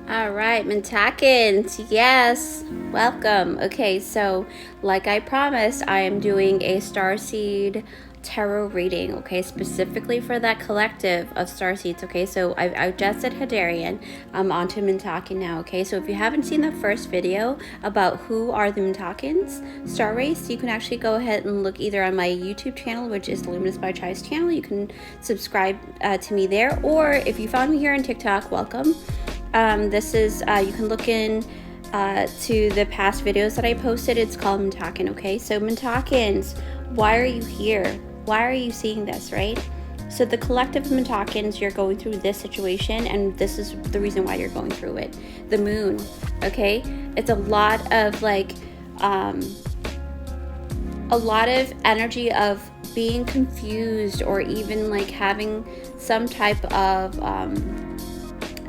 All right, Mintakans, yes, welcome. Okay, so like I promised, I am doing a Starseed tarot reading, okay, specifically for that collective of Starseeds, okay? So I've just said Hadarian, I'm on to Mintakan now, okay? So if you haven't seen the first video about who are the Mintakans, Star Race, you can actually go ahead and look either on my YouTube channel, which is Luminous by Chai's channel. You can subscribe to me there, or if you found me here on TikTok, welcome. This is, you can look in to the past videos that I posted. It's called Mintakan, okay? So Mintakans, why are you here? Why are you seeing this, right? So the collective of Mintakans, you're going through this situation, and this is the reason why you're going through it. The moon, okay? It's a lot of like, a lot of energy of being confused, or even like having some type of,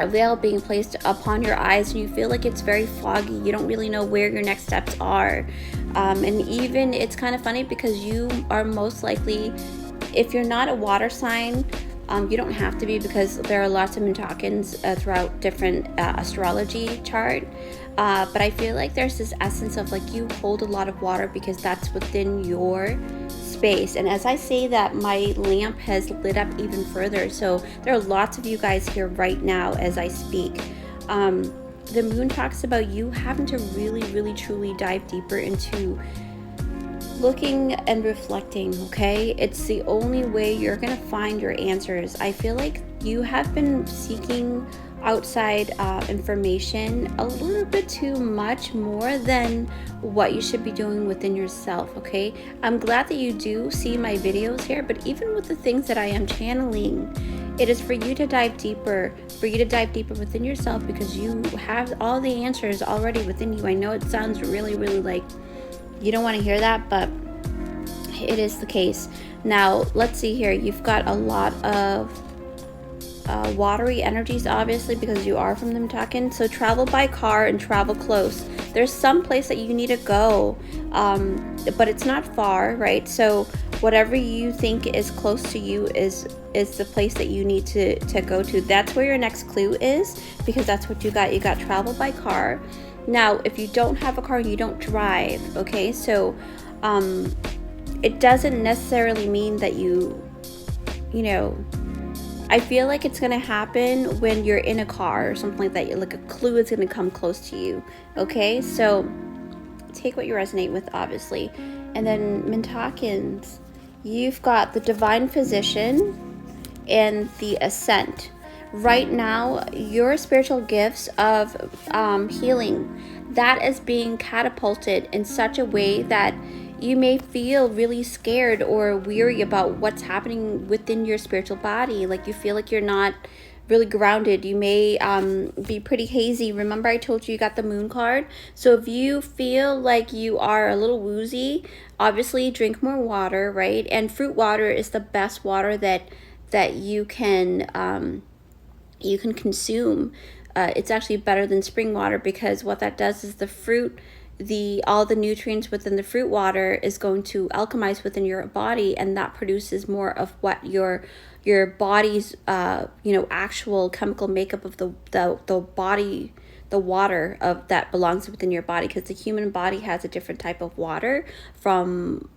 a veil being placed upon your eyes, and you feel like it's very foggy. You don't really know where your next steps are. And even it's kind of funny because you are most likely, if you're not a water sign, you don't have to be, because there are lots of Mintakans throughout different astrology chart. But I feel like there's this essence of like you hold a lot of water because that's within your space. And as I say that, my lamp has lit up even further, so there are lots of you guys here right now as I speak. The moon talks about you having to really truly dive deeper into looking and reflecting, okay? It's the only way you're gonna find your answers. I feel like you have been seeking outside information a little bit too much, more than what you should be doing within yourself, okay? I'm glad that you do see my videos here, but even with the things that I am channeling, it is for you to dive deeper, within yourself, because you have all the answers already within you. I know it sounds really like you don't want to hear that, but it is the case. Now let's see here. You've got a lot of watery energies, obviously, because you are from the Mintakan. So travel by car and travel close. There's some place that you need to go, but it's not far, right? So whatever you think is close to you is the place that you need to go to. That's where your next clue is, because that's what you got. You got travel by car. Now, if you don't have a car, you don't drive, okay? So it doesn't necessarily mean that you know, I feel like it's gonna happen when you're in a car or something like that. Like a clue is gonna come close to you, okay? So take what you resonate with, obviously. And then Mintakans, you've got the divine physician and the ascent. Right now, your spiritual gifts of healing, that is being catapulted in such a way that you may feel really scared or weary about what's happening within your spiritual body. Like you feel like you're not really grounded. You may be pretty hazy. Remember I told you got the moon card? So if you feel like you are a little woozy, obviously drink more water, right? And fruit water is the best water that you can consume. It's actually better than spring water, because what that does is the fruit, all the nutrients within the fruit water is going to alchemize within your body, and that produces more of what your body's actual chemical makeup of the body, the water of that belongs within your body, because the human body has a different type of water from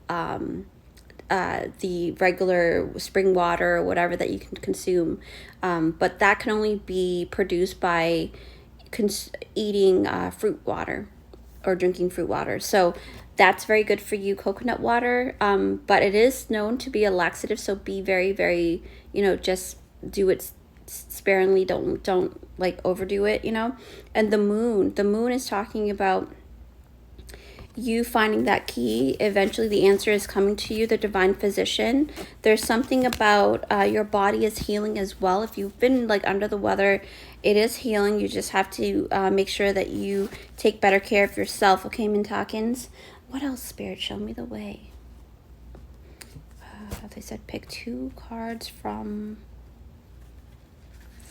the regular spring water or whatever that you can consume, but that can only be produced by eating fruit water or drinking fruit water. So that's very good for you, coconut water, but it is known to be a laxative, so be very just do it sparingly. Don't like overdo it, And the moon is talking about you finding that key. Eventually the answer is coming to you, the divine physician. There's something about your body is healing as well. If you've been like under the weather, it is healing. You just have to make sure that you take better care of yourself, okay, Mintakans? What else, Spirit? Show me the way. They said pick 2 cards from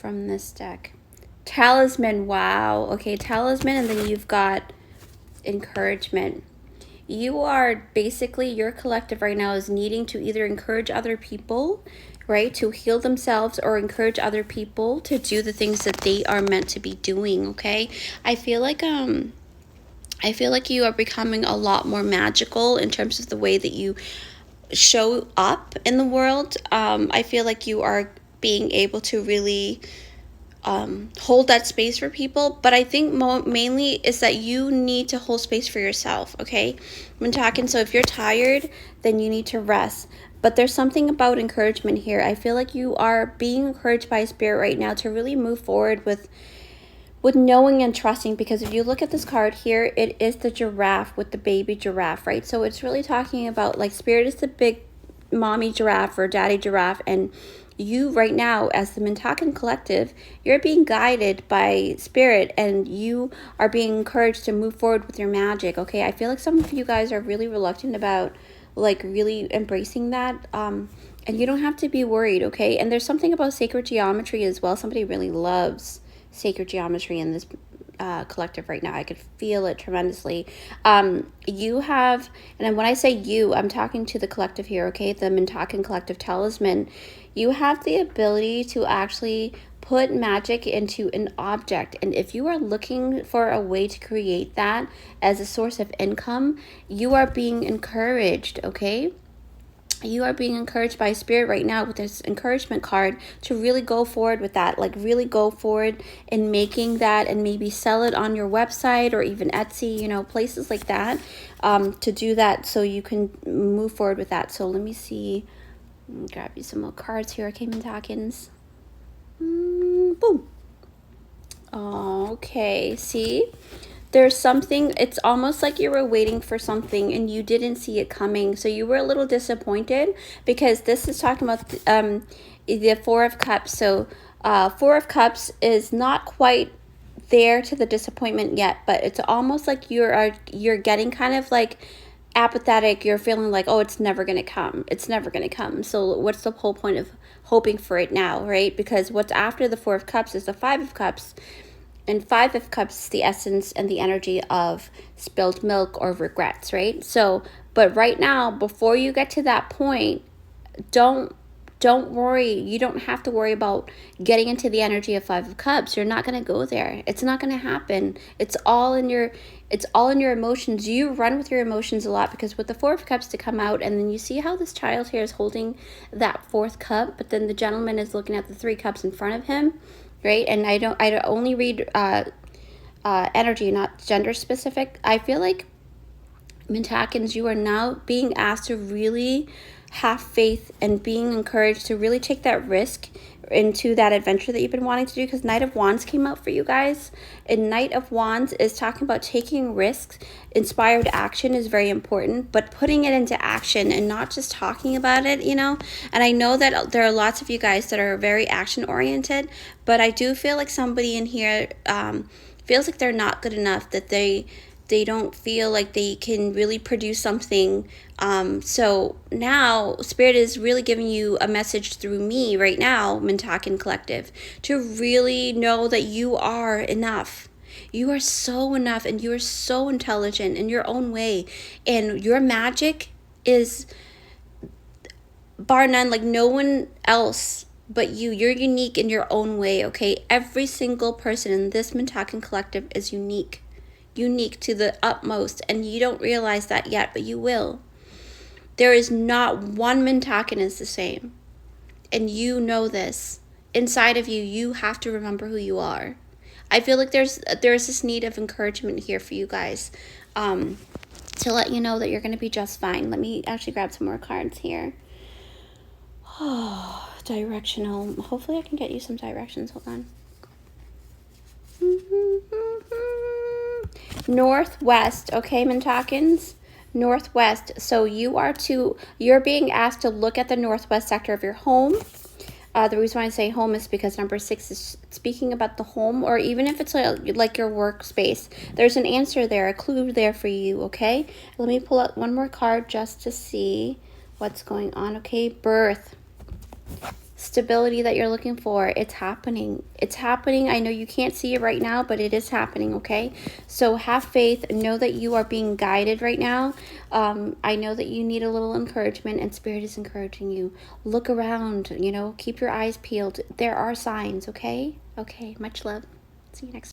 this deck. Talisman, wow. Okay, talisman, and then you've got encouragement. You are basically, your collective right now is needing to either encourage other people, right? To heal themselves or encourage other people to do the things that they are meant to be doing, okay? I feel like you are becoming a lot more magical in terms of the way that you show up in the world. I feel like you are being able to really hold that space for people, but I think mainly is that you need to hold space for yourself, okay? I'm talking, so if you're tired, then you need to rest. But there's something about encouragement here. I feel like you are being encouraged by Spirit right now to really move forward with knowing and trusting, because if you look at this card here, it is the giraffe with the baby giraffe, right? So it's really talking about, like, Spirit is the big mommy giraffe or daddy giraffe, and you right now as the Mintakan collective, you're being guided by Spirit, and you are being encouraged to move forward with your magic, okay? I feel like some of you guys are really reluctant about, like, really embracing that, and you don't have to be worried, okay? And there's something about sacred geometry as well. Somebody really loves sacred geometry in this collective right now. I could feel it tremendously. You have, and when I say you, I'm talking to the collective here, okay? The Mintakan collective talisman. You have the ability to actually put magic into an object, and if you are looking for a way to create that as a source of income, you are being encouraged, okay? You are being encouraged by Spirit right now with this encouragement card to really go forward with that. Like, really go forward in making that, and maybe sell it on your website or even Etsy, you know, places like that, to do that so you can move forward with that. So let me see. Let me grab you some more cards here, okay, Mintakans. Boom. Okay, see? There's something, it's almost like you were waiting for something and you didn't see it coming. So you were a little disappointed, because this is talking about the Four of Cups. So Four of Cups is not quite there to the disappointment yet, but it's almost like you're getting kind of like apathetic. You're feeling like, oh, it's never going to come. It's never going to come. So what's the whole point of hoping for it now, right? Because what's after the Four of Cups is the Five of Cups. And Five of Cups is the essence and the energy of spilled milk or regrets, right? So, but right now, before you get to that point, don't worry. You don't have to worry about getting into the energy of Five of Cups. You're not going to go there. It's not going to happen. It's all in your emotions. You run with your emotions a lot, because with the Four of Cups to come out, and then you see how this child here is holding that fourth cup, but then the gentleman is looking at the three cups in front of him. Right? And I only read energy, not gender specific. I feel like, Mintakans, you are now being asked to really have faith and being encouraged to really take that risk into that adventure that you've been wanting to do, because Knight of Wands came out for you guys, and Knight of Wands is talking about taking risks. Inspired action is very important, but putting it into action and not just talking about it, you know. And I know that there are lots of you guys that are very action oriented, but I do feel like somebody in here feels like they're not good enough, that they don't feel like they can really produce something. So now Spirit is really giving you a message through me right now, Mintakan Collective, to really know that you are enough. You are so enough, and you are so intelligent in your own way. And your magic is, bar none, like no one else but you. You're unique in your own way, okay? Every single person in this Mintakan Collective is unique to the utmost, and you don't realize that yet, but you will. There is not one Mintakan is the same, and you know this. Inside of you, you have to remember who you are. I feel like there's this need of encouragement here for you guys, to let you know that you're going to be just fine. Let me actually grab some more cards here. Oh, directional. Hopefully I can get you some directions. Hold on. Northwest, okay, Mintakans? Northwest. So you're being asked to look at the northwest sector of your home. The reason why I say home is because number 6 is speaking about the home, or even if it's like your workspace. There's an answer there, a clue there for you, okay? Let me pull out one more card just to see what's going on, okay? Birth. stability that you're looking for, it's happening. It's happening. I know you can't see it right now, but it is happening, okay? So have faith. Know that you are being guided right now. I know that you need a little encouragement, and Spirit is encouraging you. Look around, you know, keep your eyes peeled. There are signs, okay? Okay, much love. See you next time.